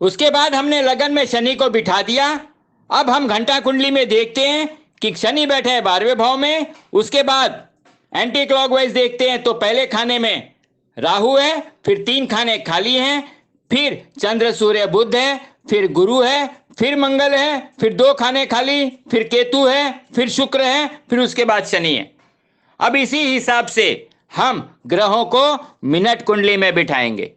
उसके बाद हमने लगन में शनि को बिठा दिया। अब हम घंटा कुंडली में देखते हैं कि शनि बैठे हैं 12वें भाव में। उसके बाद एंटी क्लॉकवाइज देखते हैं तो पहले खाने में राहु है, फिर 3 खाने खाली हैं, फिर चंद्र सूर्य बुध है, फिर गुरु है, फिर मंगल है, फिर 2 खाने खाली, फिर केतु है, फिर शुक्र है, फिर उसके बाद शनि है। अब इसी हिसाब से हम ग्रहों को मिनट कुंडली में बिठाएंगे।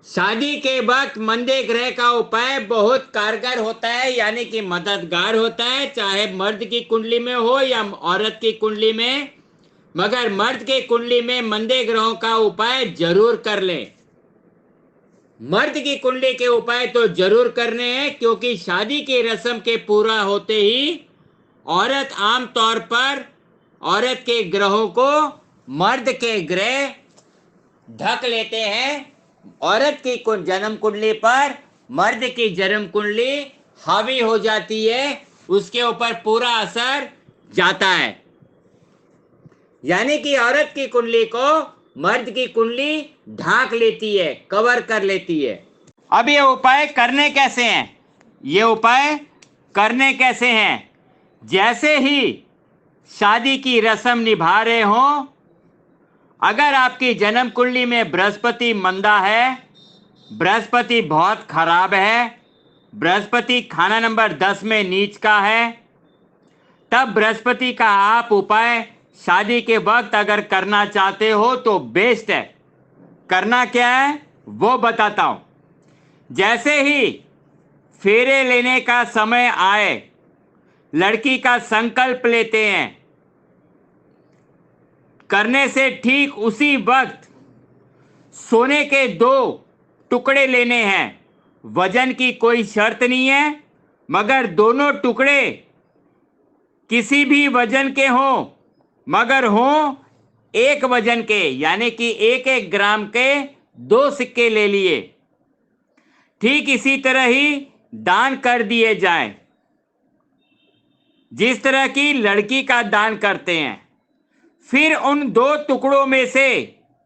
शादी के वक्त मंदे ग्रह का उपाय बहुत कारगर होता है, यानी कि मददगार होता है, चाहे मर्द की कुंडली में हो या औरत की कुंडली में। मगर मर्द के कुंडली में मंदे ग्रहों का उपाय जरूर कर लें। मर्द की कुंडली के उपाय तो जरूर करने हैं, क्योंकि शादी की रस्म के पूरा होते ही औरत आमतौर पर औरत के ग्रहों को मर्द के ग्रह ढक लेते हैं। औरत की जन्म कुंडली पर मर्द की जन्म कुंडली हावी हो जाती है, उसके ऊपर पूरा असर जाता है। यानी कि औरत की कुंडली को मर्द की कुंडली ढाक लेती है, कवर कर लेती है। अब ये उपाय करने कैसे हैं? ये उपाय करने कैसे हैं? जैसे ही शादी की रस्म निभा रहे हो, अगर आपकी जन्म कुंडली में बृहस्पति मंदा है, बृहस्पति बहुत खराब है, बृहस्पति खाना नंबर 10 में नीच का है, तब बृहस्पति का आप उपाय शादी के वक्त अगर करना चाहते हो तो बेस्ट है। करना क्या है वो बताता हूं। जैसे ही फेरे लेने का समय आए, लड़की का संकल्प लेते हैं, करने से ठीक उसी वक्त सोने के 2 टुकड़े लेने हैं। वजन की कोई शर्त नहीं है, मगर दोनों टुकड़े किसी भी वजन के हों, मगर हों 1 वजन के, यानी कि 1-1 ग्राम के 2 सिक्के ले लिए। ठीक इसी तरह ही दान कर दिए जाएं, जिस तरह की लड़की का दान करते हैं। फिर उन 2 टुकड़ों में से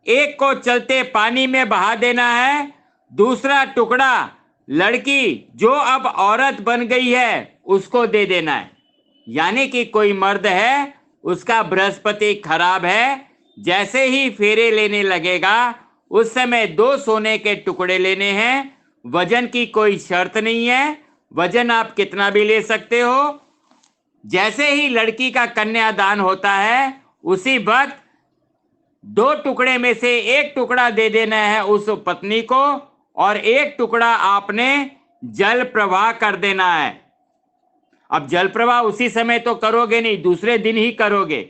एक को चलते पानी में बहा देना है, दूसरा टुकड़ा लड़की जो अब औरत बन गई है उसको दे देना है। यानी कि कोई मर्द है, उसका बृहस्पति खराब है, जैसे ही फेरे लेने लगेगा उस समय 2 सोने के टुकड़े लेने हैं। वजन की कोई शर्त नहीं है, वजन आप कितना भी ले सकते हो। जैसे ही लड़की का कन्यादान होता है उसी वक्त 2 टुकड़े में से 1 टुकड़ा दे देना है उस पत्नी को, और 1 टुकड़ा आपने जल प्रवाह कर देना है। अब जल प्रवाह उसी समय तो करोगे नहीं, दूसरे दिन ही करोगे।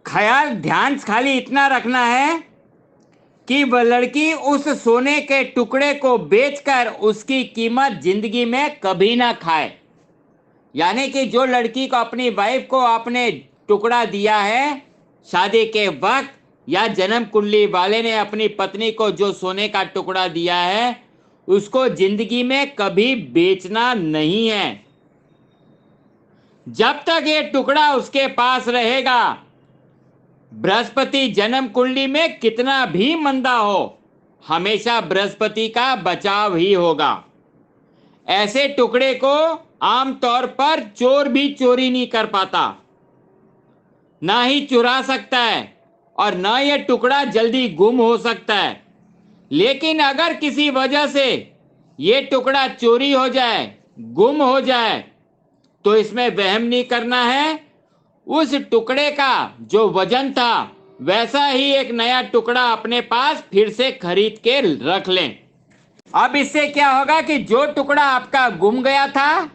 ख्याल ध्यान खाली इतना रखना है कि वह लड़की उस सोने के टुकड़े को बेचकर उसकी कीमत जिंदगी में कभी ना खाए। यानी कि जो लड़की को अपनी वाइफ को आपने टुकड़ा दिया है शादी के वक्त, या जन्म कुंडली वाले ने अपनी पत्नी को जो सोने का टुकड़ा दिया है, उसको जिंदगी में कभी बेचना नहीं है। जब तक ये टुकड़ा उसके पास रहेगा, बृहस्पति जन्म कुंडली में कितना भी मंदा हो, हमेशा बृहस्पति का बचाव ही होगा। ऐसे टुकड़े को आमतौर पर चोर भी चोरी नहीं कर पाता, ना ही चुरा सकता है, और ना यह टुकड़ा जल्दी गुम हो सकता है। लेकिन अगर किसी वजह से ये टुकड़ा चोरी हो जाए, गुम हो जाए, तो इसमें वहम नहीं करना है। उस टुकड़े का जो वजन था वैसा ही एक नया टुकड़ा अपने पास फिर से खरीद के रख लें। अब इससे क्या होगा कि जो टुकड़ा आपका गुम गया था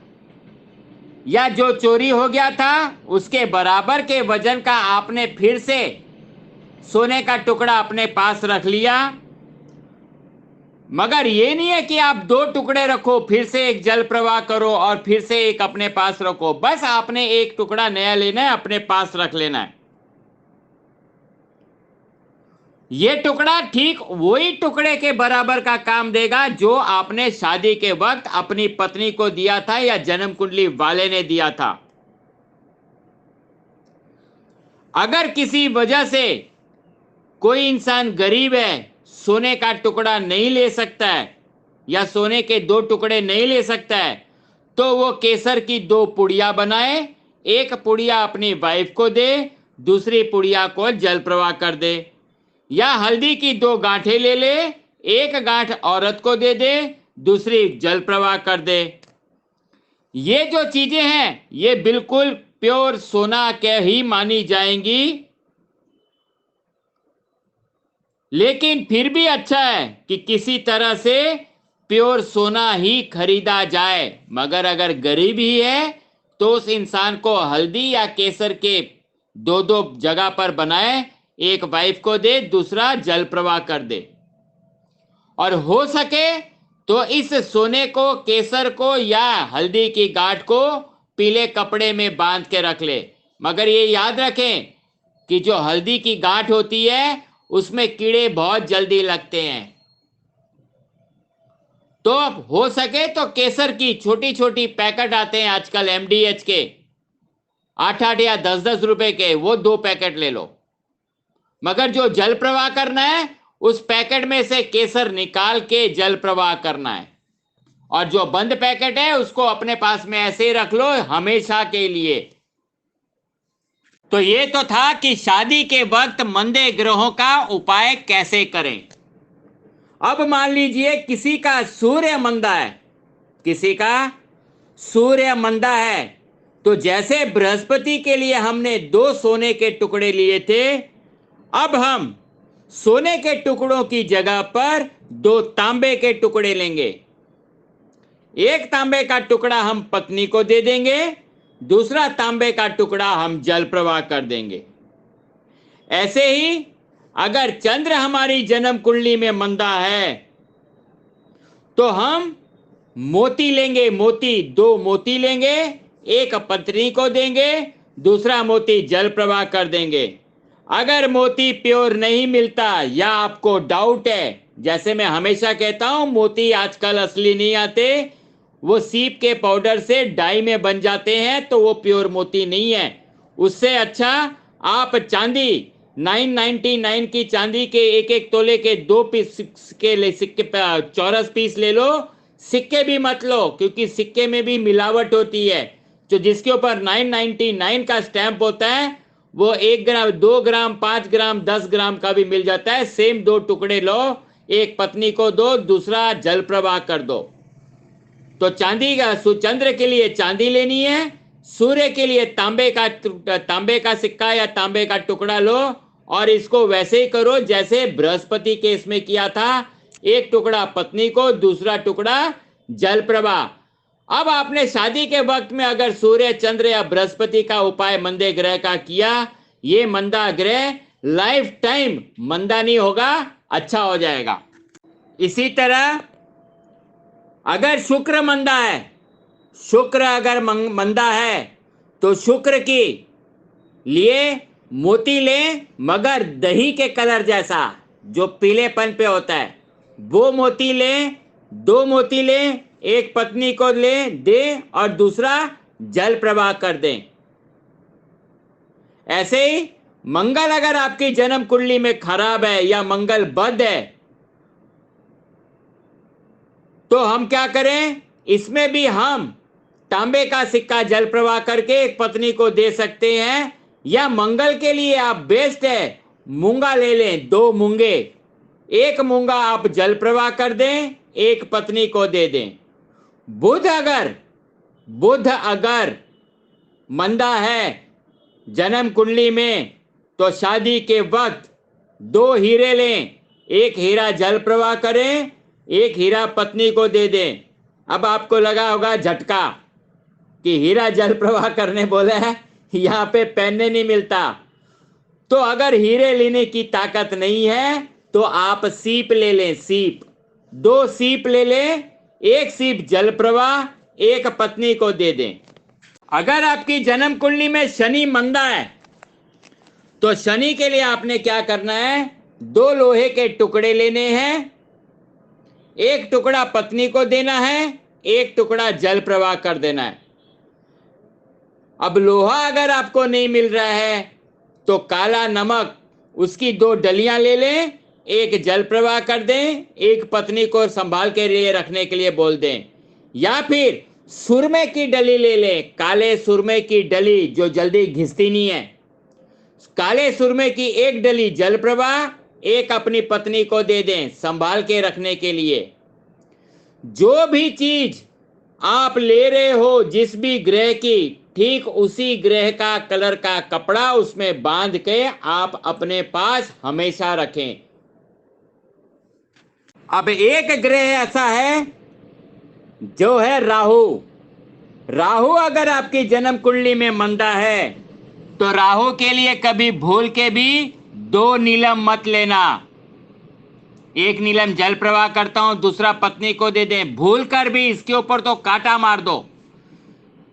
या जो चोरी हो गया था, उसके बराबर के वजन का आपने फिर से सोने का टुकड़ा अपने पास रख लिया। मगर ये नहीं है कि आप 2 टुकड़े रखो, फिर से एक जल प्रवाह करो और फिर से एक अपने पास रखो। बस आपने एक टुकड़ा नया लेना है, अपने पास रख लेना है। ये टुकड़ा ठीक वही टुकड़े के बराबर का काम देगा जो आपने शादी के वक्त अपनी पत्नी को दिया था या जन्म कुंडली वाले ने दिया था। अगर किसी वजह से कोई इंसान गरीब है, सोने का टुकड़ा नहीं ले सकता है या सोने के 2 टुकड़े नहीं ले सकता है, तो वो केसर की 2 पुड़िया बनाए, एक पुड़िया अपनी वाइफ को दे, दूसरी पुड़िया को जल प्रवाह कर दे। या हल्दी की 2 गांठें ले ले, एक गांठ औरत को दे दे, दूसरी जल प्रवाह कर दे। ये जो चीजें हैं ये बिल्कुल प्योर सोना के ही मानी जाएंगी, लेकिन फिर भी अच्छा है कि किसी तरह से प्योर सोना ही खरीदा जाए। मगर अगर गरीब ही है तो उस इंसान को हल्दी या केसर के 2-2 जगह पर बनाए, एक वाइफ को दे, दूसरा जल प्रवाह कर दे। और हो सके तो इस सोने को, केसर को या हल्दी की गांठ को पीले कपड़े में बांध के रख ले। मगर ये याद रखें कि जो हल्दी की गांठ होती है उसमें कीड़े बहुत जल्दी लगते हैं। तो अब हो सके तो केसर की छोटी छोटी पैकेट आते हैं आजकल MDH के, 8-8 या 10-10 रुपए के, वो 2 पैकेट ले लो। मगर जो जल प्रवाह करना है उस पैकेट में से केसर निकाल के जल प्रवाह करना है, और जो बंद पैकेट है उसको अपने पास में ऐसे ही रख लो हमेशा के लिए। तो ये तो था कि शादी के वक्त मंदे ग्रहों का उपाय कैसे करें। अब मान लीजिए किसी का सूर्य मंदा है, किसी का सूर्य मंदा है, तो जैसे बृहस्पति के लिए हमने 2 सोने के टुकड़े लिए थे, अब हम सोने के टुकड़ों की जगह पर 2 तांबे के टुकड़े लेंगे। एक तांबे का टुकड़ा हम पत्नी को दे देंगे, दूसरा तांबे का टुकड़ा हम जल प्रवाह कर देंगे। ऐसे ही अगर चंद्र हमारी जन्म कुंडली में मंदा है तो हम मोती लेंगे, मोती 2 मोती लेंगे, एक पत्नी को देंगे, दूसरा मोती जल प्रवाह कर देंगे। अगर मोती प्योर नहीं मिलता या आपको डाउट है, जैसे मैं हमेशा कहता हूं मोती आजकल असली नहीं आते, वो सीप के पाउडर से डाई में बन जाते हैं, तो वो प्योर मोती नहीं है। उससे अच्छा आप चांदी 999 की चांदी के 1-1 तोले के 2 पीस के ले, सिक्के चौरस पीस ले लो। सिक्के भी मत लो क्योंकि सिक्के में भी मिलावट होती है। जो जिसके ऊपर 999 का स्टैंप होता है वो 1 ग्राम, 2 ग्राम, 5 ग्राम, 10 ग्राम का भी मिल जाता है। सेम 2 टुकड़े लो, एक पत्नी को दो, दूसरा जल प्रवाह कर दो। तो चांदी का, चंद्र के लिए चांदी लेनी है, सूर्य के लिए तांबे का सिक्का या तांबे का टुकड़ा लो, और इसको वैसे ही करो जैसे बृहस्पति के इसमें किया था। एक टुकड़ा पत्नी को, दूसरा टुकड़ा जल प्रवाह। अब आपने शादी के वक्त में अगर सूर्य, चंद्र या बृहस्पति का उपाय मंदे ग्रह का किया, ये मंदा ग्रह लाइफ टाइम मंदा नहीं होगा, अच्छा हो जाएगा। इसी तरह अगर शुक्र मंदा है, शुक्र अगर मंदा है तो शुक्र की लिए मोती लें, मगर दही के कलर जैसा जो पीलेपन पे होता है वो मोती लें। 2 मोती लें, एक पत्नी को दे और दूसरा जल प्रवाह कर दें। ऐसे ही मंगल अगर आपकी जन्म कुंडली में खराब है या मंगल बद है तो हम क्या करें, इसमें भी हम तांबे का सिक्का जल प्रवाह करके एक पत्नी को दे सकते हैं। या मंगल के लिए आप बेस्ट है, मूंगा ले लें, 2 मूंगे, एक मूंगा आप जल प्रवाह कर दें, एक पत्नी को दे दें। बुध अगर मंदा है जन्म कुंडली में तो शादी के वक्त 2 हीरे लें, एक हीरा जल प्रवाह करें, एक हीरा पत्नी को दे दें। अब आपको लगा होगा झटका कि हीरा जल प्रवाह करने बोले हैं, यहां पे पहनने नहीं मिलता। तो अगर हीरे लेने की ताकत नहीं है तो आप सीप ले लें, सीप 2 सीप ले लें, एक सीप जल प्रवाह, एक पत्नी को दे दें। अगर आपकी जन्म कुंडली में शनि मंदा है तो शनि के लिए आपने क्या करना है, 2 लोहे के टुकड़े लेने हैं, एक टुकड़ा पत्नी को देना है, एक टुकड़ा जल प्रवाह कर देना है। अब लोहा अगर आपको नहीं मिल रहा है तो काला नमक उसकी 2 डलियां ले लें, एक जल प्रवाह कर दें, एक पत्नी को संभाल के लिए रखने के लिए बोल दें। या फिर सुरमे की डली ले लें, काले सुरमे की डली जो जल्दी घिसती नहीं है। काले सुरमे की 1 डली जल प्रवाह, एक अपनी पत्नी को दे दें संभाल के रखने के लिए। जो भी चीज आप ले रहे हो जिस भी ग्रह की, ठीक उसी ग्रह का कलर का कपड़ा उसमें बांध के आप अपने पास हमेशा रखें। अब एक ग्रह ऐसा है जो है राहु। राहु अगर आपकी जन्म कुंडली में मंदा है तो राहु के लिए कभी भूल के भी 2 नीलम मत लेना। एक नीलम जल प्रवाह करता हूं, दूसरा पत्नी को दे दें। भूल कर भी इसके ऊपर तो कांटा मार दो,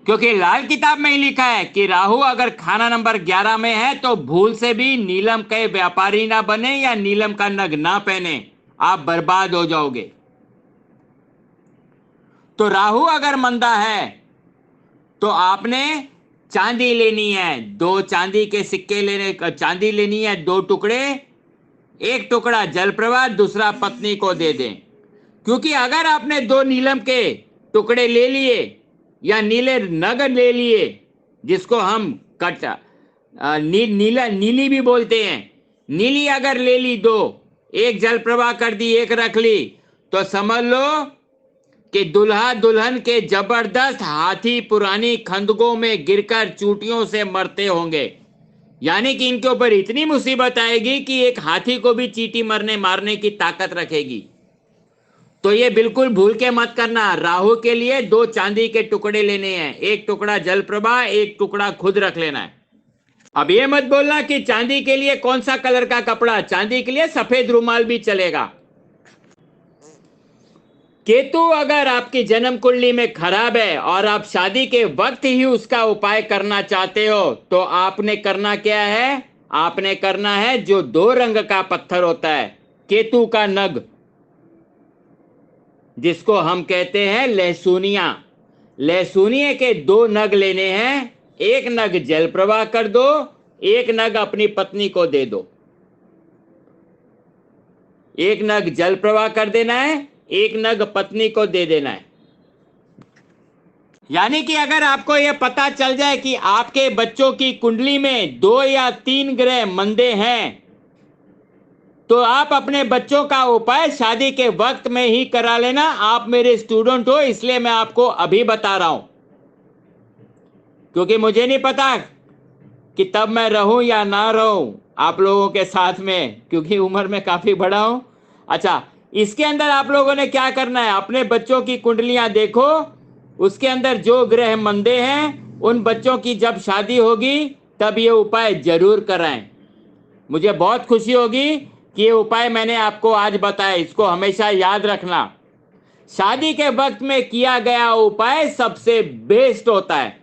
क्योंकि लाल किताब में ही लिखा है कि राहु अगर खाना नंबर 11 में है तो भूल से भी नीलम के व्यापारी ना बने या नीलम का नग ना पहने, आप बर्बाद हो जाओगे। तो राहु अगर मंदा है तो आपने चांदी लेनी है, 2 चांदी के सिक्के लेने, चांदी लेनी है 2 टुकड़े, एक टुकड़ा जल प्रवाह, दूसरा पत्नी को दे दें। क्योंकि अगर आपने 2 नीलम के टुकड़े ले लिए या नीले नग ले लिए, जिसको हम नीली भी बोलते हैं, नीली अगर ले ली 2, एक जल प्रवाह कर दी, एक रख ली, तो समझ लो कि दुल्हा दुल्हन के जबरदस्त हाथी पुरानी खंदकों में गिरकर चूटियों से मरते होंगे। यानी कि इनके ऊपर इतनी मुसीबत आएगी कि एक हाथी को भी चींटी मारने की ताकत रखेगी। तो ये बिल्कुल भूल के मत करना। राहु के लिए 2 चांदी के टुकड़े लेने हैं, एक टुकड़ा जल प्रवाह, एक टुकड़ा खुद रख लेना है। अब ये मत बोलना कि चांदी के लिए कौन सा कलर का कपड़ा, चांदी के लिए सफेद रुमाल भी चलेगा। केतु अगर आपकी जन्म कुंडली में खराब है और आप शादी के वक्त ही उसका उपाय करना चाहते हो, तो आपने करना क्या है? आपने करना है जो 2 रंग का पत्थर होता है, केतु का नग, जिसको हम कहते हैं लहसुनिया। लहसुनिये के 2 नग लेने हैं, एक नग जल प्रवाह कर दो, एक नग अपनी पत्नी को दे दो। एक नग जल प्रवाह कर देना है, एक नग पत्नी को दे देना है। यानी कि अगर आपको यह पता चल जाए कि आपके बच्चों की कुंडली में 2 या 3 ग्रह मंदे हैं, तो आप अपने बच्चों का उपाय शादी के वक्त में ही करा लेना। आप मेरे स्टूडेंट हो, इसलिए मैं आपको अभी बता रहा हूं, क्योंकि मुझे नहीं पता कि तब मैं रहूं या ना रहूं आप लोगों के साथ में, क्योंकि उम्र में काफी बड़ा हूं। अच्छा, इसके अंदर आप लोगों ने क्या करना है, अपने बच्चों की कुंडलियां देखो, उसके अंदर जो ग्रह मंदे हैं उन बच्चों की जब शादी होगी तब ये उपाय जरूर कराएं। मुझे बहुत खुशी होगी कि ये उपाय मैंने आपको आज बताया, इसको हमेशा याद रखना। शादी के वक्त में किया गया उपाय सबसे बेस्ट होता है।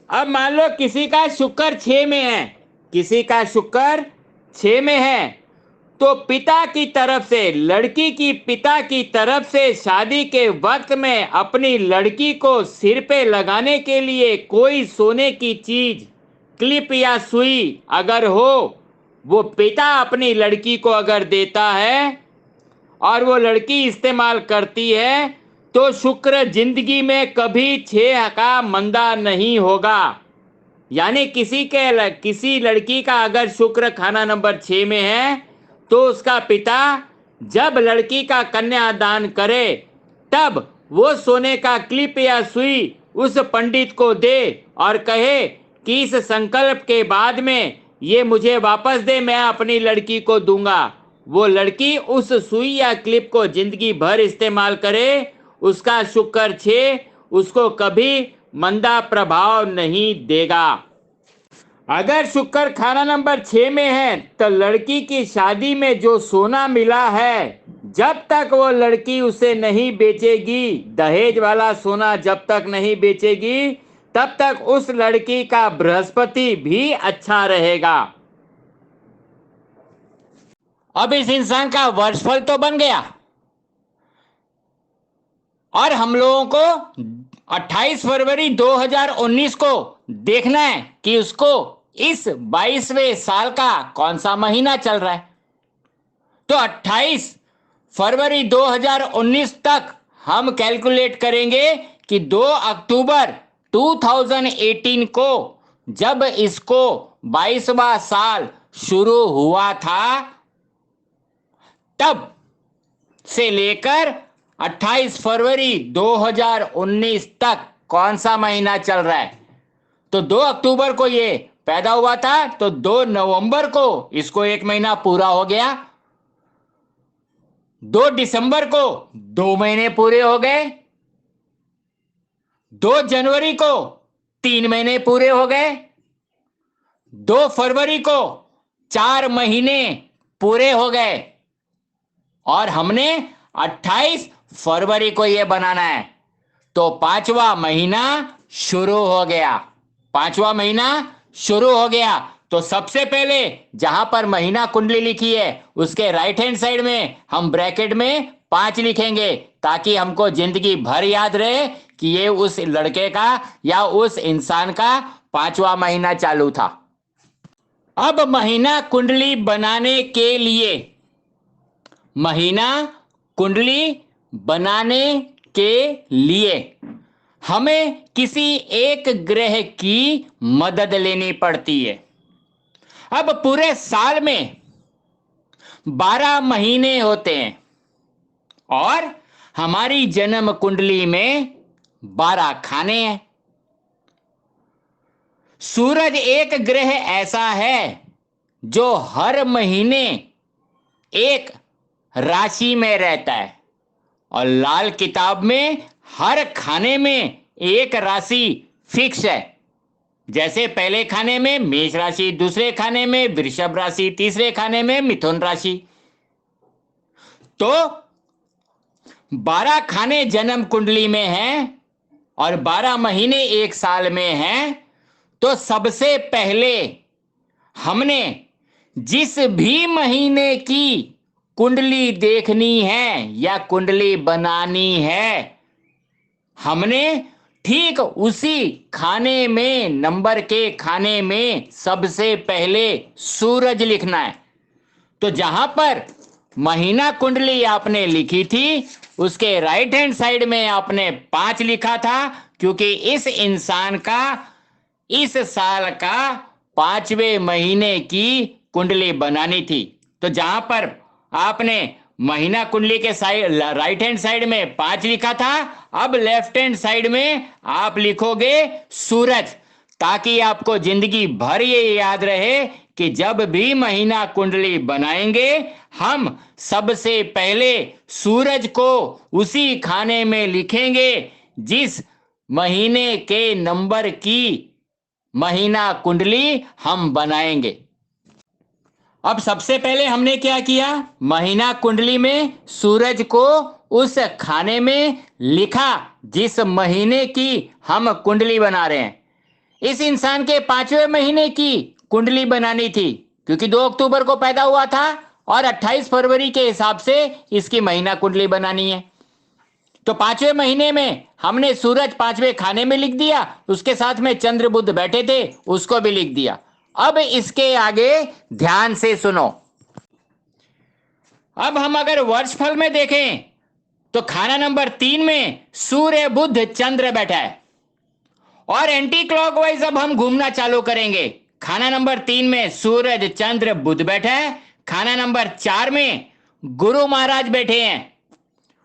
अब मान लो किसी का शुक्र 6 में है, किसी का शुक्र 6 में है, तो पिता की तरफ से, लड़की की पिता की तरफ से शादी के वक्त में अपनी लड़की को सिर पे लगाने के लिए कोई सोने की चीज, क्लिप या सुई अगर हो, वो पिता अपनी लड़की को अगर देता है और वो लड़की इस्तेमाल करती है, तो शुक्र जिंदगी में कभी 6 का मंदा नहीं होगा। यानी किसी लड़की का अगर शुक्र खाना नंबर 6 में है, तो उसका पिता जब लड़की का कन्यादान करे तब वो सोने का क्लिप या सुई उस पंडित को दे और कहे कि इस संकल्प के बाद में ये मुझे वापस दे, मैं अपनी लड़की को दूंगा। वो लड़की उस सुई या क्लिप को जिंदगी भर इस्तेमाल करे, उसका शुक्र 6 उसको कभी मंदा प्रभाव नहीं देगा। अगर शुक्र खाना नंबर 6 में है तो लड़की की शादी में जो सोना मिला है, जब तक वो लड़की उसे नहीं बेचेगी, दहेज वाला सोना जब तक नहीं बेचेगी, तब तक उस लड़की का बृहस्पति भी अच्छा रहेगा। अब इस इंसान का वर्षफल तो बन गया और हम लोगों को 28 फरवरी 2019 को देखना है कि उसको इस 22वें साल का कौन सा महीना चल रहा है? तो 28 फरवरी 2019 तक हम कैलकुलेट करेंगे कि 2 अक्टूबर 2018 को जब इसको 22वां साल शुरू हुआ था तब से लेकर 28 फरवरी 2019 तक कौन सा महीना चल रहा है? तो 2 अक्टूबर को ये पैदा हुआ था, तो 2 नवंबर को इसको 1 महीना पूरा हो गया। 2 दिसंबर को 2 महीने पूरे हो गए। 2 जनवरी को 3 महीने पूरे हो गए। 2 फरवरी को 4 महीने पूरे हो गए और हमने 28 फरवरी को यह बनाना है। तो 5वां महीना शुरू हो गया। 5वां महीना शुरू हो गया। तो सबसे पहले जहां पर महीना कुंडली लिखी है उसके राइट हैंड साइड में हम ब्रैकेट में 5 लिखेंगे ताकि हमको जिंदगी भर याद रहे कि ये उस लड़के का या उस इंसान का 5वां महीना चालू था। अब महीना कुंडली बनाने के लिए हमें किसी एक ग्रह की मदद लेनी पड़ती है। अब पूरे साल में 12 महीने होते हैं और हमारी जन्म कुंडली में 12 खाने हैं। सूरज एक ग्रह ऐसा है जो हर महीने एक राशि में रहता है और लाल किताब में हर खाने में एक राशि फिक्स है। जैसे पहले खाने में मेष राशि, दूसरे खाने में वृषभ राशि, तीसरे खाने में मिथुन राशि। तो 12 खाने जन्म कुंडली में हैं और 12 महीने एक साल में हैं। तो सबसे पहले हमने जिस भी महीने की कुंडली देखनी है या कुंडली बनानी है, हमने ठीक उसी खाने में, नंबर के खाने में सबसे पहले सूरज लिखना है। तो जहां पर महीना कुंडली आपने लिखी थी उसके राइट हैंड साइड में आपने 5 लिखा था, क्योंकि इस इंसान का इस साल का 5वें महीने की कुंडली बनानी थी। तो जहां पर आपने महीना कुंडली के साइड राइट हैंड साइड में 5 लिखा था, अब लेफ्ट हैंड साइड में आप लिखोगे सूरज, ताकि आपको जिंदगी भर ये याद रहे कि जब भी महीना कुंडली बनाएंगे हम सबसे पहले सूरज को उसी खाने में लिखेंगे जिस महीने के नंबर की महीना कुंडली हम बनाएंगे। अब सबसे पहले हमने क्या किया, महीना कुंडली में सूरज को उस खाने में लिखा जिस महीने की हम कुंडली बना रहे हैं। इस इंसान के 5वें महीने की कुंडली बनानी थी, क्योंकि 2 अक्टूबर को पैदा हुआ था और 28 फरवरी के हिसाब से इसकी महीना कुंडली बनानी है। तो 5वें महीने में हमने सूरज 5वें खाने में लिख दिया, उसके साथ में चंद्र बुध बैठे थे उसको भी लिख दिया। अब इसके आगे ध्यान से सुनो। अब हम अगर वर्षफल में देखें तो खाना नंबर 3 में सूर्य बुध चंद्र बैठा है और एंटी क्लॉकवाइज अब हम घूमना चालू करेंगे। खाना नंबर 3 में सूरज चंद्र बुध बैठा है। खाना नंबर 4 में गुरु महाराज बैठे हैं,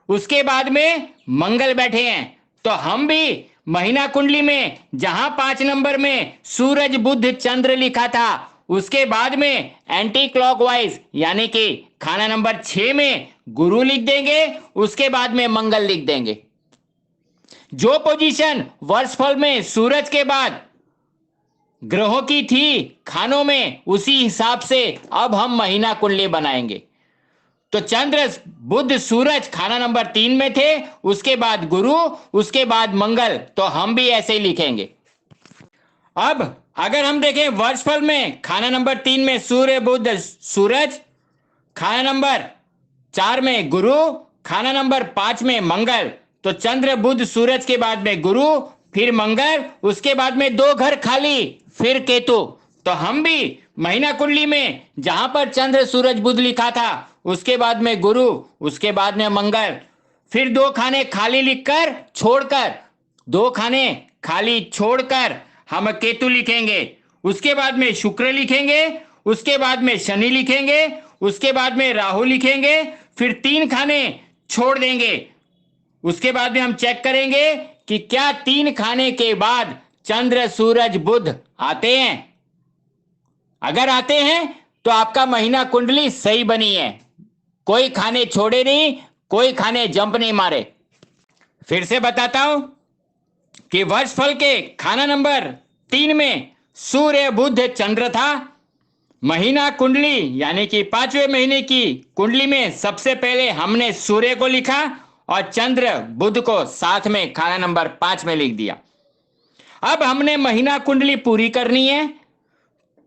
उसके बाद में मंगल बैठे हैं। तो हम भी महीना कुंडली में जहां 5 नंबर में सूरज बुध चंद्र लिखा था उसके बाद में एंटी क्लॉकवाइज यानी कि खाना नंबर 6 में गुरु लिख देंगे, उसके बाद में मंगल लिख देंगे। जो पोजीशन वर्षफल में सूरज के बाद ग्रहों की थी खानों में, उसी हिसाब से अब हम महीना कुंडली बनाएंगे। तो चंद्र बुध सूरज खाना नंबर 3 में थे, उसके बाद गुरु, उसके बाद मंगल, तो हम भी ऐसे ही लिखेंगे। अब अगर हम देखें वर्षफल में खाना नंबर 3 में सूर्य बुध सूरज, खाना नंबर 4 में गुरु, खाना नंबर 5 में मंगल। तो चंद्र बुध सूरज के बाद में गुरु, फिर मंगल, उसके बाद में 2 घर खाली, फिर केतु। तो हम भी महीना कुंडली में जहां पर चंद्र सूरज बुध लिखा था, उसके बाद में गुरु, उसके बाद में मंगल, फिर 2 खाने खाली लिखकर छोड़कर, 2 खाने खाली छोड़कर हम केतु लिखेंगे, उसके बाद में शुक्र लिखेंगे, उसके बाद में शनि लिखेंगे, उसके बाद में राहु लिखेंगे, फिर 3 खाने छोड़ देंगे। उसके बाद में हम चेक करेंगे कि क्या 3 खाने के बाद चंद्र सूरज बुध आते हैं। अगर आते हैं तो आपका महीना कुंडली सही बनी है, कोई खाने छोड़े नहीं, कोई खाने जंप नहीं मारे। फिर से बताता हूं कि वर्षफल के खाना नंबर 3 में सूर्य बुध चंद्र था। महीना कुंडली यानी कि 5वें महीने की कुंडली में सबसे पहले हमने सूर्य को लिखा और चंद्र बुध को साथ में खाना नंबर 5 में लिख दिया। अब हमने महीना कुंडली पूरी करनी है,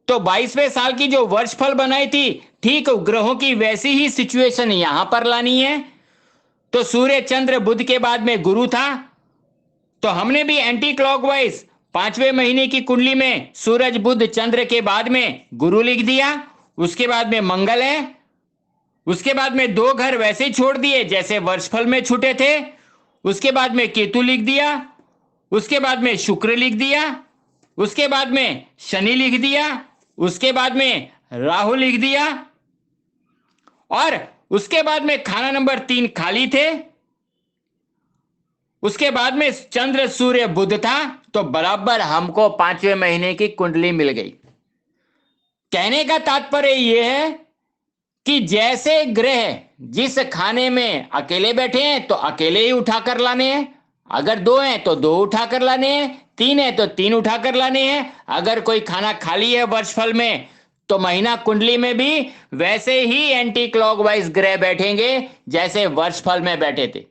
तो 22वें साल की जो वर्षफल बनाई थी, ठीक ग्रहों की वैसी ही सिचुएशन यहां पर लानी है। तो सूर्य चंद्र बुध के बाद में गुरु था, तो हमने भी एंटी क्लॉकवाइज 5वें महीने की कुंडली में सूरज बुध चंद्र के बाद में गुरु लिख दिया। उसके बाद में मंगल है, उसके बाद में 2 घर वैसे ही छोड़ दिए जैसे वर्षफल में छूटे थे। उसके बाद में केतु लिख दिया, उसके बाद में शुक्र लिख दिया, उसके बाद में शनि लिख दिया, उसके बाद में राहु लिख दिया, और उसके बाद में खाना नंबर 3 खाली थे। उसके बाद में चंद्र सूर्य बुध था, तो बराबर हमको 5वें महीने की कुंडली मिल गई। कहने का तात्पर्य यह है कि जैसे ग्रह जिस खाने में अकेले बैठे हैं तो अकेले ही उठाकर लाने हैं, अगर 2 हैं तो 2 उठाकर लाने हैं, 3 है तो 3 उठाकर लाने हैं। अगर कोई खाना खाली है वर्षफल में तो महीना कुंडली में भी वैसे ही एंटी क्लॉकवाइज ग्रह बैठेंगे जैसे वर्षफल में बैठे थे।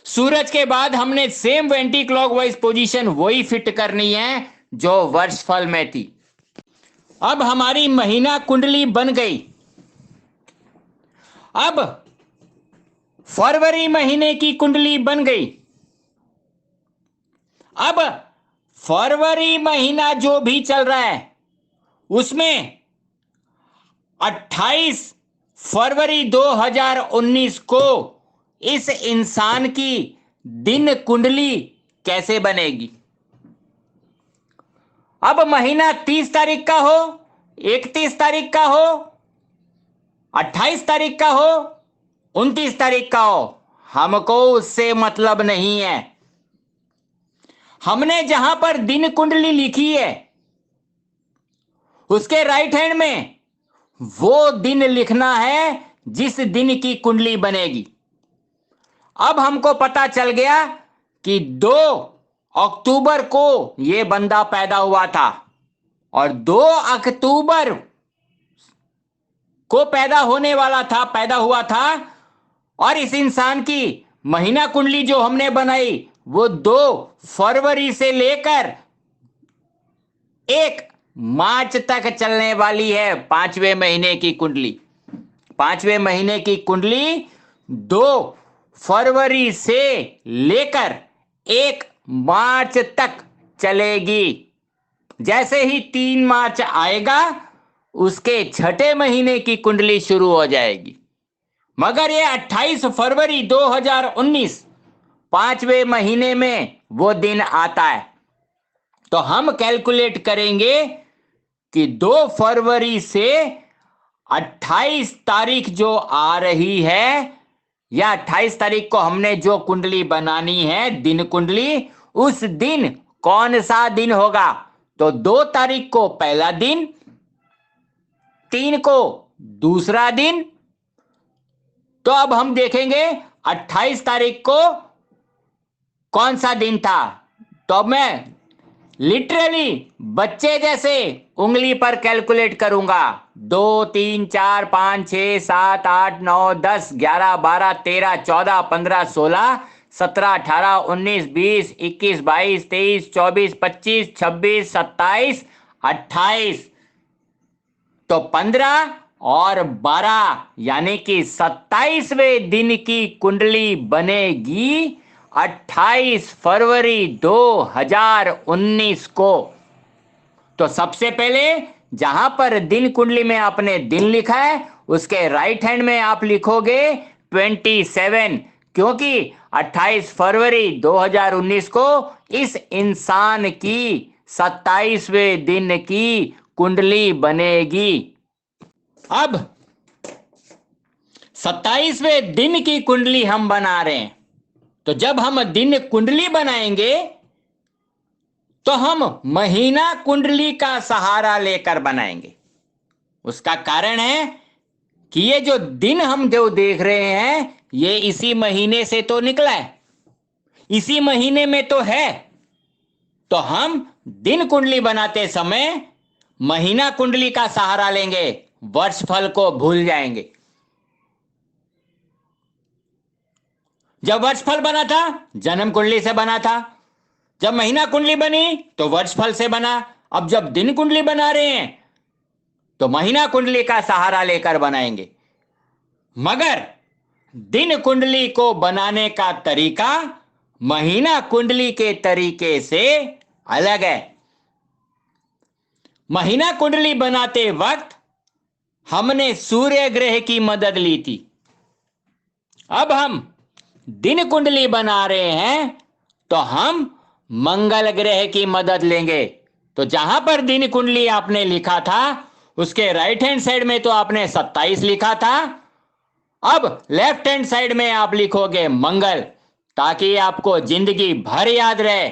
सूरज के बाद हमने सेम एंटी क्लॉकवाइज पोजीशन वही फिट करनी है जो वर्षफल में थी। अब हमारी महीना कुंडली बन गई। अब फरवरी महीने की कुंडली बन गई। अब फरवरी महीना जो भी चल रहा है उसमें 28 फरवरी 2019 को इस इंसान की दिन कुंडली कैसे बनेगी। अब महीना 30 तारीख का हो, 31 तारीख का हो, 28 तारीख का हो, 29 तारीख का हो, हमको उससे मतलब नहीं है। हमने जहां पर दिन कुंडली लिखी है उसके राइट हैंड में वो दिन लिखना है जिस दिन की कुंडली बनेगी। अब हमको पता चल गया कि 2 अक्टूबर को यह बंदा पैदा हुआ था और 2 अक्टूबर को पैदा होने वाला था, पैदा हुआ था, और इस इंसान की महीना कुंडली जो हमने बनाई वो 2 फरवरी से लेकर 1 मार्च तक चलने वाली है। 5वें महीने की कुंडली, 5वें महीने की कुंडली 2 फरवरी से लेकर 1 मार्च तक चलेगी। जैसे ही 3 मार्च आएगा उसके 6ठे महीने की कुंडली शुरू हो जाएगी। मगर ये 28 फरवरी 2019 5वें महीने में वो दिन आता है, तो हम कैलकुलेट करेंगे कि 2 फरवरी से 28 तारीख जो आ रही है, या 28 तारीख को हमने जो कुंडली बनानी है दिन कुंडली, उस दिन कौन सा दिन होगा। तो 2 तारीख को पहला दिन, 3 को दूसरा दिन। तो अब हम देखेंगे 28 तारीख को कौन सा दिन था। तो मैं लिटरली बच्चे जैसे उंगली पर कैलकुलेट करूंगा। 2 3 4 5 6 7 8 9 10 11 12 13 14 15 16 17 18 19 20 21 22 23 24 25 26 27 28, तो 15 और 12 यानी कि 27वें दिन की कुंडली बनेगी 28 फरवरी 2019 को। तो सबसे पहले जहां पर दिन कुंडली में आपने दिन लिखा है उसके राइट हैंड में आप लिखोगे 27, क्योंकि 28 फरवरी 2019 को इस इंसान की 27वें दिन की कुंडली बनेगी। अब 27वें दिन की कुंडली हम बना रहे हैं, तो जब हम दिन कुंडली बनाएंगे तो हम महीना कुंडली का सहारा लेकर बनाएंगे। उसका कारण है कि ये जो दिन हम जो देख रहे हैं ये इसी महीने से तो निकला है, इसी महीने में तो है। तो हम दिन कुंडली बनाते समय महीना कुंडली का सहारा लेंगे, वर्षफल को भूल जाएंगे। जब वर्षफल बना था जन्म कुंडली से बना था, जब महीना कुंडली बनी तो वर्षफल से बना। अब जब दिन कुंडली बना रहे हैं तो महीना कुंडली का सहारा लेकर बनाएंगे। मगर दिन कुंडली को बनाने का तरीका महीना कुंडली के तरीके से अलग है। महीना कुंडली बनाते वक्त हमने सूर्य ग्रह की मदद ली थी। अब हम दिन कुंडली बना रहे हैं तो हम मंगल ग्रह की मदद लेंगे। तो जहां पर दिन कुंडली आपने लिखा था उसके राइट हैंड साइड में तो आपने 27 लिखा था, अब लेफ्ट हैंड साइड में आप लिखोगे मंगल, ताकि आपको जिंदगी भर याद रहे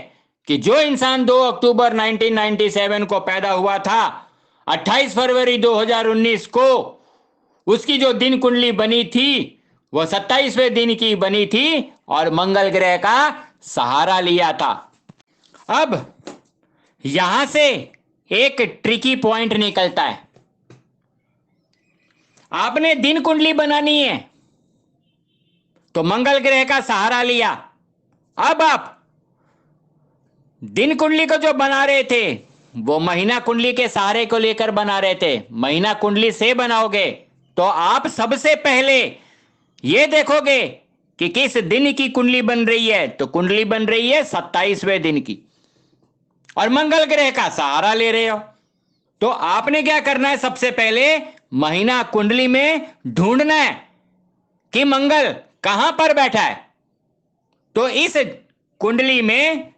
कि जो इंसान 2 अक्टूबर 1997 को पैदा हुआ था, 28 फरवरी 2019 को उसकी जो दिन कुंडली बनी थी वो 27वें दिन की बनी थी और मंगल ग्रह का सहारा लिया था। अब यहां से एक ट्रिकी पॉइंट निकलता है। आपने दिन कुंडली बनानी है तो मंगल ग्रह का सहारा लिया। अब आप दिन कुंडली को जो बना रहे थे वो महीना कुंडली के सहारे को लेकर बना रहे थे। महीना कुंडली से बनाओगे तो आप सबसे पहले ये देखोगे कि किस दिन की कुंडली बन रही है, तो कुंडली बन रही है 27वें दिन की और मंगल ग्रह का सहारा ले रहे हो। तो आपने क्या करना है, सबसे पहले महीना कुंडली में ढूंढना है कि मंगल कहां पर बैठा है। तो इस कुंडली में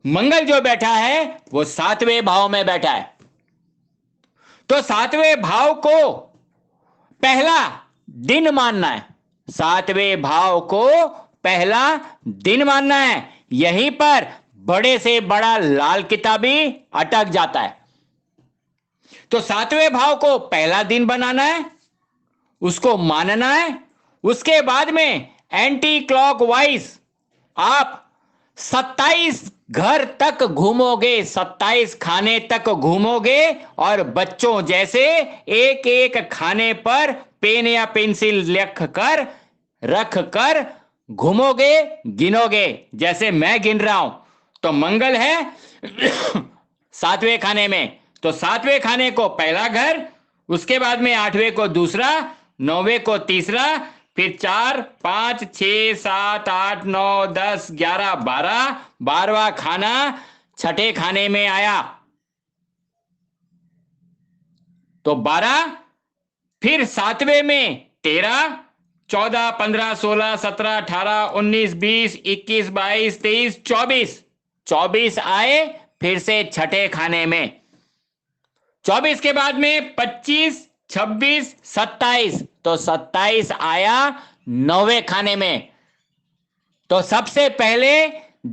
मंगल जो बैठा है वो 7वें भाव में बैठा है। तो 7वें भाव को पहला दिन मानना है, 7वें भाव को पहला दिन मानना है। यहीं पर बड़े से बड़ा लाल किताबी अटक जाता है। तो 7वें भाव को पहला दिन बनाना है, उसको मानना है। उसके बाद में एंटी क्लॉकवाइज आप 27 घर तक घूमोगे, 27 खाने तक घूमोगे और बच्चों जैसे एक एक खाने पर पेन या पेंसिल रख कर घूमोगे, गिनोगे। जैसे मैं गिन रहा हूं तो मंगल है 7वें खाने में, तो 7वें खाने को पहला घर, उसके बाद में 8वें को दूसरा, 9वें को तीसरा, फिर 4, 5, 6, 7, 8, 9, 10, 11, 12वां खाना 6ठे खाने में आया तो 12, फिर 7वें में 13, 14, 15, 16, 17, 18, 19, 20, 21, 22, 23, 24 आए फिर से 6ठे खाने में। 24 के बाद में 25, 26, 27, तो 27 आया 9वें खाने में। तो सबसे पहले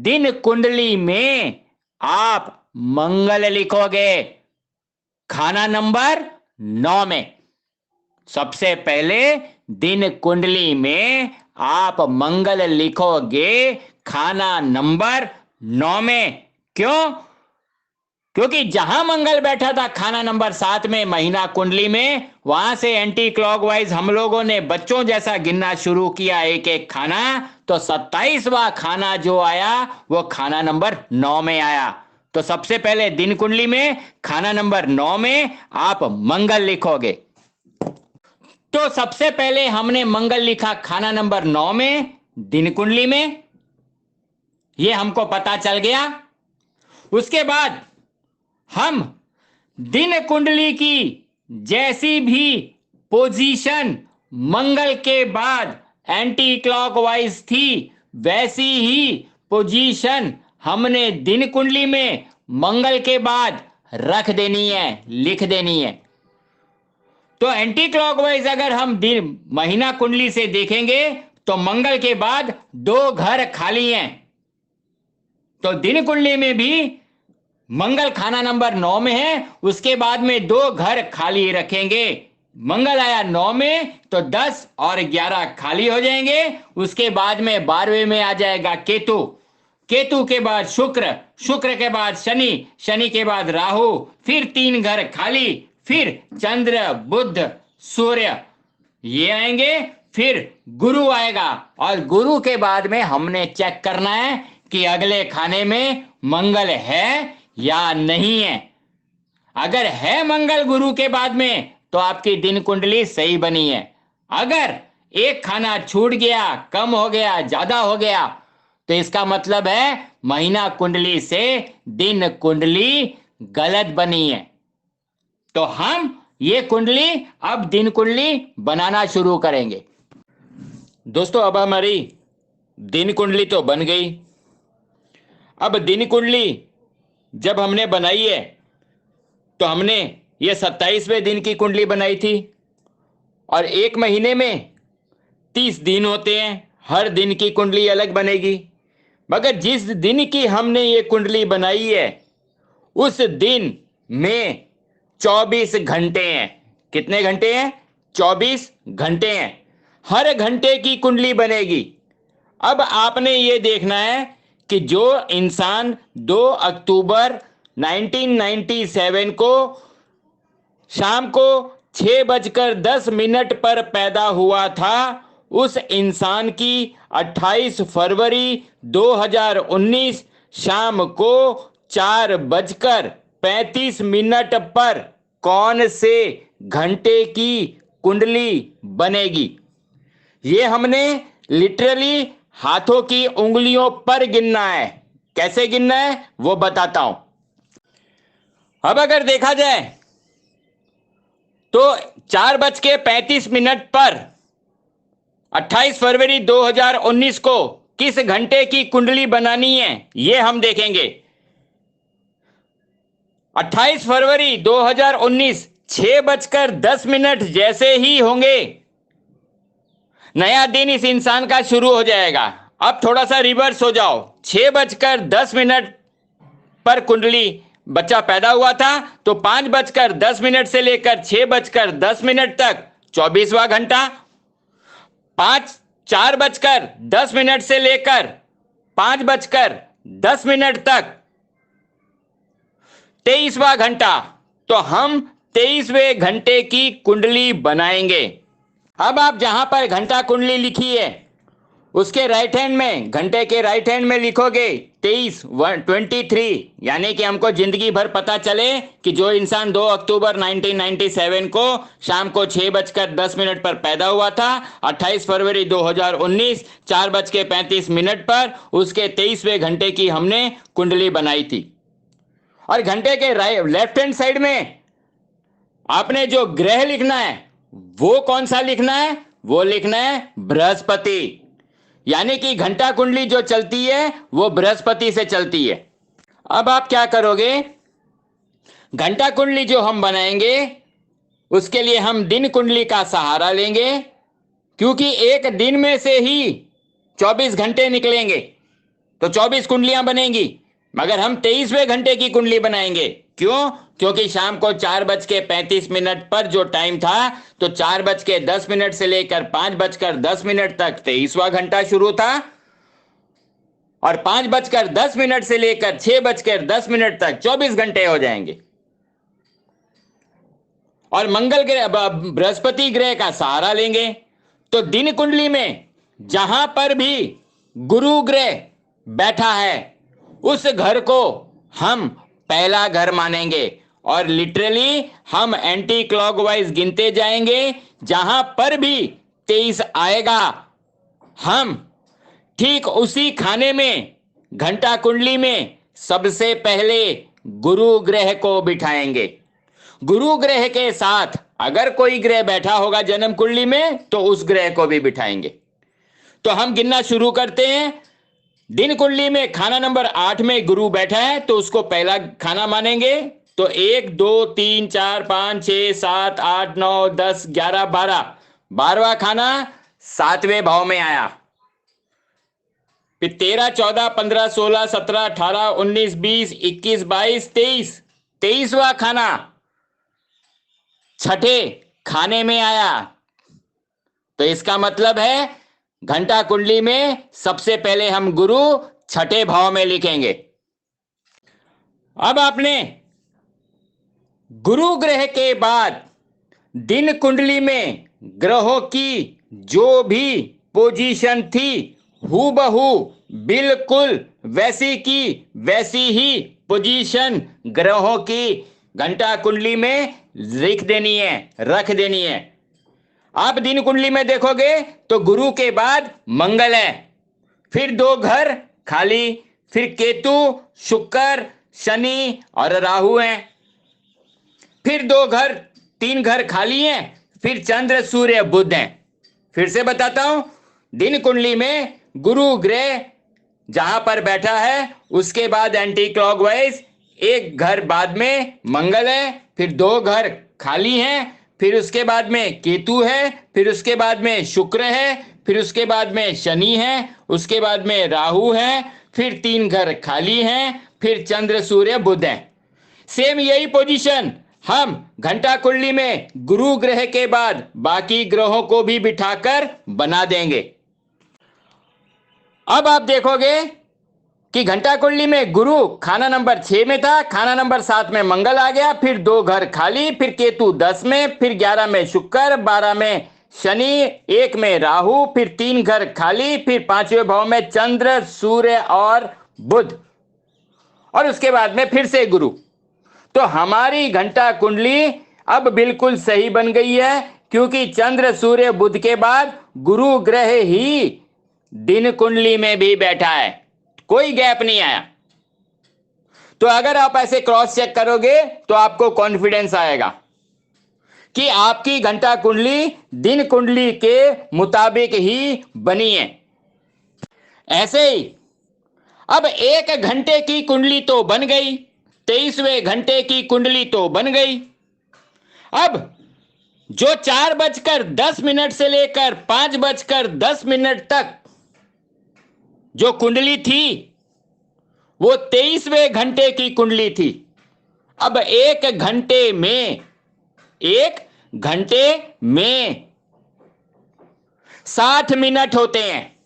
दिन कुंडली में आप मंगल लिखोगे खाना नंबर 9 में। सबसे पहले दिन कुंडली में आप मंगल लिखोगे खाना नंबर 9 में। क्यों? क्योंकि जहां मंगल बैठा था खाना नंबर 7 में महीना कुंडली में, वहां से एंटी क्लॉकवाइज हम लोगों ने बच्चों जैसा गिनना शुरू किया एक एक खाना, तो 27वां खाना जो आया वो खाना नंबर 9 में आया। तो सबसे पहले दिन कुंडली में खाना नंबर 9 में आप मंगल लिखोगे। तो सबसे पहले हमने मंगल लिखा खाना नंबर 9 में दिन कुंडली में, ये हमको पता चल गया। उसके बाद हम दिन कुंडली की जैसी भी पोजीशन मंगल के बाद एंटी क्लॉकवाइज थी, वैसी ही पोजीशन हमने दिन कुंडली में मंगल के बाद रख देनी है, लिख देनी है। तो एंटी क्लॉकवाइज अगर हम दिन महीना कुंडली से देखेंगे तो मंगल के बाद 2 घर खाली हैं। तो दिन कुंडली में भी मंगल खाना नंबर 9 में है, उसके बाद में 2 घर खाली रखेंगे। मंगल आया 9 में तो 10 और 11 खाली हो जाएंगे। उसके बाद में 12वें में आ जाएगा केतु, केतु के बाद शुक्र, शुक्र के बाद शनि, शनि के बाद राहु, फिर 3 घर खाली, फिर चंद्र बुध सूर्य ये आएंगे, फिर गुरु आएगा। और गुरु के बाद में हमने चेक करना है कि अगले खाने में मंगल है या नहीं है। अगर है मंगल गुरु के बाद में तो आपकी दिन कुंडली सही बनी है। अगर एक खाना छूट गया, कम हो गया, ज्यादा हो गया, तो इसका मतलब है महीना कुंडली से दिन कुंडली गलत बनी है। तो हम ये कुंडली अब दिन कुंडली बनाना शुरू करेंगे। दोस्तों, अब हमारी दिन कुंडली तो बन गई। अब दिन कुंडली जब हमने बनाई है तो हमने ये 27वें दिन की कुंडली बनाई थी, और एक महीने में 30 दिन होते हैं, हर दिन की कुंडली अलग बनेगी। मगर जिस दिन की हमने ये कुंडली बनाई है उस दिन में 24 घंटे हैं। कितने घंटे हैं? 24 घंटे हैं। हर घंटे की कुंडली बनेगी। अब आपने ये देखना है कि जो इंसान 2 अक्टूबर 1997 को शाम को 6:10 पर पैदा हुआ था, उस इंसान की 28 फरवरी 2019 शाम को 4:35 पर कौन से घंटे की कुंडली बनेगी। ये हमने लिटरली हाथों की उंगलियों पर गिनना है। कैसे गिनना है वो बताता हूं। अब अगर देखा जाए तो 4:35 पर 28 फरवरी 2019 को किस घंटे की कुंडली बनानी है ये हम देखेंगे। 28 फरवरी 2019 6:10 जैसे ही होंगे, नया दिन इस इंसान का शुरू हो जाएगा। अब थोड़ा सा रिवर्स हो जाओ। 6:10 पर कुंडली बच्चा पैदा हुआ था, तो 5:10 से लेकर 6:10 तक 24वां घंटा, 4:10 से लेकर 5:10 तक 23वां घंटा। तो हम 23वें घंटे की कुंडली बनाएंगे। अब आप जहां पर घंटा कुंडली लिखी है उसके राइट हैंड में, घंटे के राइट हैंड में लिखोगे 23 यानी कि हमको जिंदगी भर पता चले कि जो इंसान 2 अक्टूबर 1997 को शाम को 6:10 पर पैदा हुआ था, 28 फरवरी 2019 4:35 पर उसके 23वें घंटे की हमने कुंडली बनाई थी। और घंटे के लेफ्ट हैंड साइड में आपने जो ग्रह लिखना है वो कौन सा लिखना है? वो लिखना है बृहस्पति। यानी कि घंटा कुंडली जो चलती है वो बृहस्पति से चलती है। अब आप क्या करोगे? घंटा कुंडली जो हम बनाएंगे उसके लिए हम दिन कुंडली का सहारा लेंगे, क्योंकि एक दिन में से ही 24 घंटे निकलेंगे तो 24 कुंडलियां बनेंगी। मगर हम 23वें घंटे की कुंडली बनाएंगे। क्यों? क्योंकि शाम को 4:35 पर जो टाइम था, तो 4:10 से लेकर 5:10 तक 23वां घंटा शुरू था, और 5:10 से लेकर 6:10 तक 24 घंटे हो जाएंगे। और मंगल ग्रह, बृहस्पति ग्रह का सहारा लेंगे। तो दिन कुंडली में जहां पर भी गुरु ग्रह बैठा है उस घर को हम पहला घर मानेंगे, और लिटरली हम एंटी क्लॉकवाइज गिनते जाएंगे। जहां पर भी 23 आएगा हम ठीक उसी खाने में, घंटा कुंडली में सबसे पहले गुरु ग्रह को बिठाएंगे। गुरु ग्रह के साथ अगर कोई ग्रह बैठा होगा जन्म कुंडली में तो उस ग्रह को भी बिठाएंगे। तो हम गिनना शुरू करते हैं। दिन कुंडली में खाना नंबर 8 में गुरु बैठा है तो उसको पहला खाना मानेंगे। तो 1 2 3 4 5 6 7 8 9 10 11 12, 12वां खाना 7वें भाव में आया। फिर 13 14 15 16 17 18 19 20 21 22 23, 23वां खाना छठे खाने में आया। तो इसका मतलब है घंटा कुंडली में सबसे पहले हम गुरु छठे भाव में लिखेंगे। अब आपने गुरु ग्रह के बाद दिन कुंडली में ग्रहों की जो भी पोजीशन थी हूबहू बिल्कुल वैसी की वैसी ही पोजीशन ग्रहों की घंटा कुंडली में लिख देनी है, रख देनी है। आप दिन कुंडली में देखोगे तो गुरु के बाद मंगल है, फिर 2 घर खाली, फिर केतु, शुक्र, शनि और राहु हैं, फिर 2 घर 3 घर खाली हैं, फिर चंद्र सूर्य बुध हैं। फिर से बताता हूं, दिन कुंडली में गुरु ग्रह जहां पर बैठा है उसके बाद एंटी क्लॉकवाइज 1 घर बाद में मंगल है, फिर 2 घर खाली हैं, फिर उसके बाद में केतु है, फिर उसके बाद में शुक्र है, फिर उसके बाद में शनि है, उसके बाद में राहु है, फिर 3 घर खाली हैं, फिर चंद्र सूर्य बुध है। सेम यही पोजीशन हम घंटा कुंडली में गुरु ग्रह के बाद बाकी ग्रहों को भी बिठाकर बना देंगे। अब आप देखोगे कि घंटा कुंडली में गुरु खाना नंबर 6 में था, खाना नंबर 7 में मंगल आ गया, फिर 2 घर खाली, फिर केतु 10 में, फिर 11 में शुक्र, 12 में शनि, 1 में राहु, फिर 3 घर खाली, फिर 5वें भाव में चंद्र सूर्य और बुध, और उसके बाद में फिर से गुरु। तो हमारी घंटा कुंडली अब बिल्कुल सही बन गई है, क्योंकि चंद्र सूर्य बुध के बाद गुरु ग्रह ही दिन कुंडली में भी बैठा है, कोई गैप नहीं आया। तो अगर आप ऐसे क्रॉस चेक करोगे तो आपको कॉन्फिडेंस आएगा कि आपकी घंटा कुंडली दिन कुंडली के मुताबिक ही बनी है। ऐसे ही अब 1 घंटे की कुंडली तो बन गई, 23वें घंटे की कुंडली तो बन गई। अब जो 4:10 से लेकर 5:10 तक जो कुंडली थी वो 23वें घंटे की कुंडली थी। अब 1 घंटे में 60 मिनट होते हैं।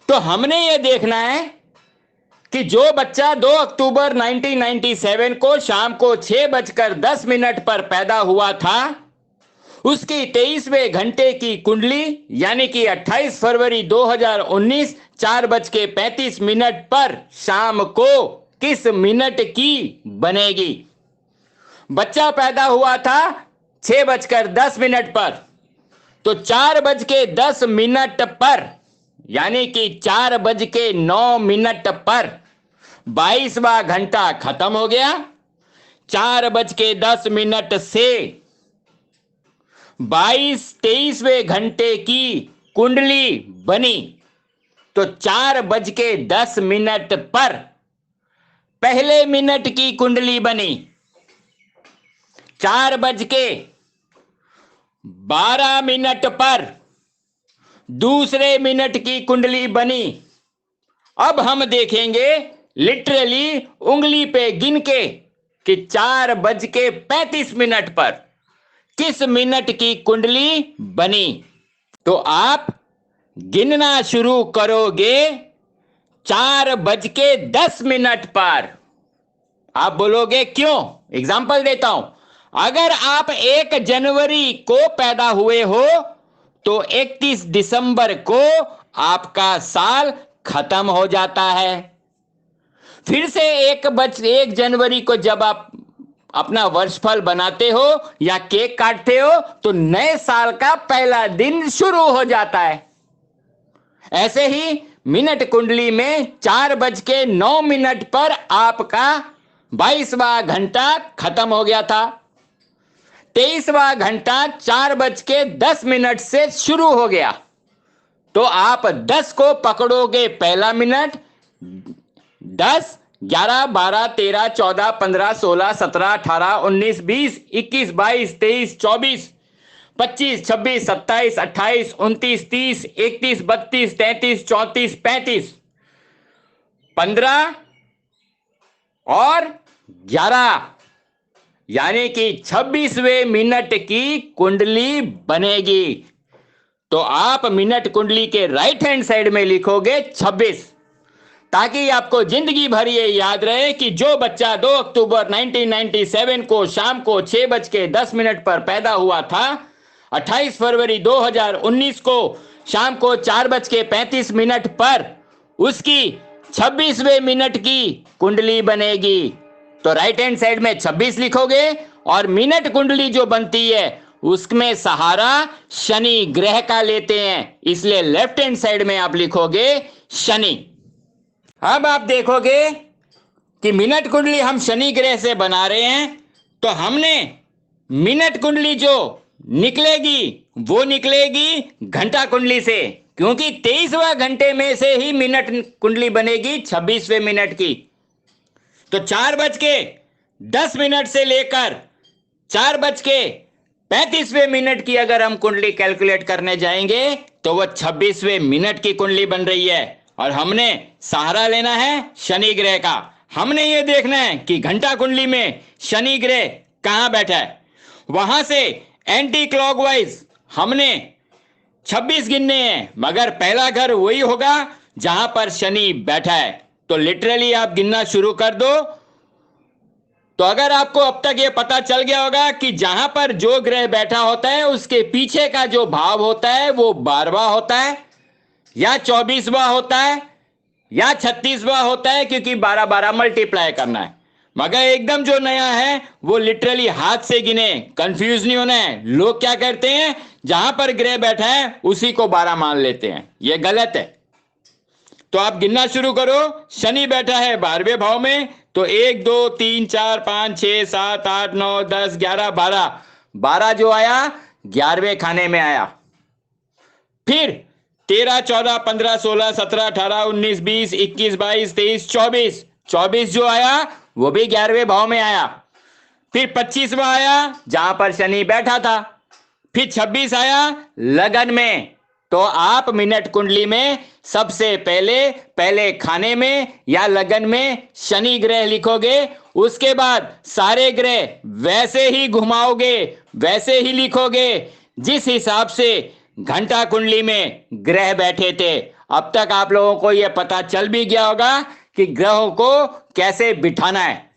तो हमने ये देखना है कि जो बच्चा 2 अक्टूबर 1997 को शाम को 6:10 पर पैदा हुआ था उसकी 23वें घंटे की कुंडली यानी कि 28 फरवरी 2019 4:35 पर शाम को किस मिनट की बनेगी। बच्चा पैदा हुआ था 6:10 पर, तो 4:10 पर यानी कि 4:09 पर 22वां घंटा खत्म हो गया। 4:10 से 23वें घंटे की कुंडली बनी। तो 4:10 पर पहले मिनट की कुंडली बनी, 4:12 पर दूसरे मिनट की कुंडली बनी। अब हम देखेंगे लिटरली उंगली पे गिन के कि 4:35 पर किस मिनट की कुंडली बनी। तो आप गिनना शुरू करोगे 4:10 पर। आप बोलोगे क्यों? एग्जाम्पल देता हूं। अगर आप 1 जनवरी को पैदा हुए हो तो 31 दिसंबर को आपका साल खत्म हो जाता है। फिर से 1 जनवरी को जब आप अपना वर्षफल बनाते हो या केक काटते हो तो नए साल का पहला दिन शुरू हो जाता है। ऐसे ही मिनट कुंडली में 4:09 पर आपका 22वां घंटा खत्म हो गया था। 23वां घंटा 4:10 से शुरू हो गया। तो आप 10 को पकड़ोगे पहला मिनट, 10, 11, 12, 13, 14, 15, 16, 17, 18, 19, 20, 21, 22, 23, 24, 25, 26, 27, 28, 29, 30, 31, 32, 33, 34, 35, 15 और 11, यानी कि 26वें मिनट की कुंडली बनेगी। तो आप मिनट कुंडली के राइट हैंड साइड में लिखोगे 26, ताकि आपको जिंदगी भर ये याद रहे कि जो बच्चा 2 अक्टूबर 1997 को शाम को 6:10 पर पैदा हुआ था, 28 फरवरी 2019 को शाम को 4:35 पर उसकी 26वें मिनट की कुंडली बनेगी। तो राइट हैंड साइड में 26 लिखोगे और मिनट कुंडली जो बनती है उसमें सहारा शनि ग्रह का लेते हैं, इसलिए लेफ्ट हैंड साइड में आप लिखोगे शनि। अब आप देखोगे कि मिनट कुंडली हम शनि ग्रह से बना रहे हैं, तो हमने मिनट कुंडली जो निकलेगी वो निकलेगी घंटा कुंडली से, क्योंकि 23वां घंटे में से ही मिनट कुंडली बनेगी 26वें मिनट की। तो 4:10 से लेकर 4:35 मिनट की अगर हम कुंडली कैलकुलेट करने जाएंगे तो वह 26वें मिनट की कुंडली बन रही है। और हमने सहारा लेना है शनि ग्रह का। हमने ये देखना है कि घंटा कुंडली में शनि ग्रह कहां बैठा है। वहां से एंटी क्लॉकवाइज हमने 26 गिनने हैं, मगर पहला घर वही होगा जहां पर शनि बैठा है। तो लिटरली आप गिनना शुरू कर दो। तो अगर आपको अब तक ये पता चल गया होगा कि जहां पर जो ग्रह बैठा होता है उसके पीछे का जो भाव होता है वो 12वां होता है या 24वां होता है या 36वां होता है, क्योंकि 12-12 मल्टीप्लाई करना है। मगर एकदम जो नया है वो लिटरली हाथ से गिने, कंफ्यूज नहीं होना है। लोग क्या करते हैं, जहां पर ग्रह बैठा है उसी को 12 मान लेते हैं, ये गलत है। तो आप गिनना शुरू करो। शनि बैठा है 12वें भाव में, तो 1, 2, 3, 4, 5, 6, 7, 8, 9, 10, 11, 12, 12 जो आया 11वें खाने में आया। फिर 13, 14, 15, 16, 17, 18, 19, 20, 21, 22, 23, 24, 24 जो आया वो भी 11वें भाव में आया। फिर 25वां आया जहां पर शनि बैठा था। फिर 26 आया लगन में। तो आप मिनट कुंडली में सबसे पहले खाने में या लगन में शनि ग्रह लिखोगे। उसके बाद सारे ग्रह वैसे ही घुमाओगे, वैसे ही लिखोगे जिस हिसाब से घंटा कुंडली में ग्रह बैठे थे। अब तक आप लोगों को यह पता चल भी गया होगा कि ग्रहों को कैसे बिठाना है।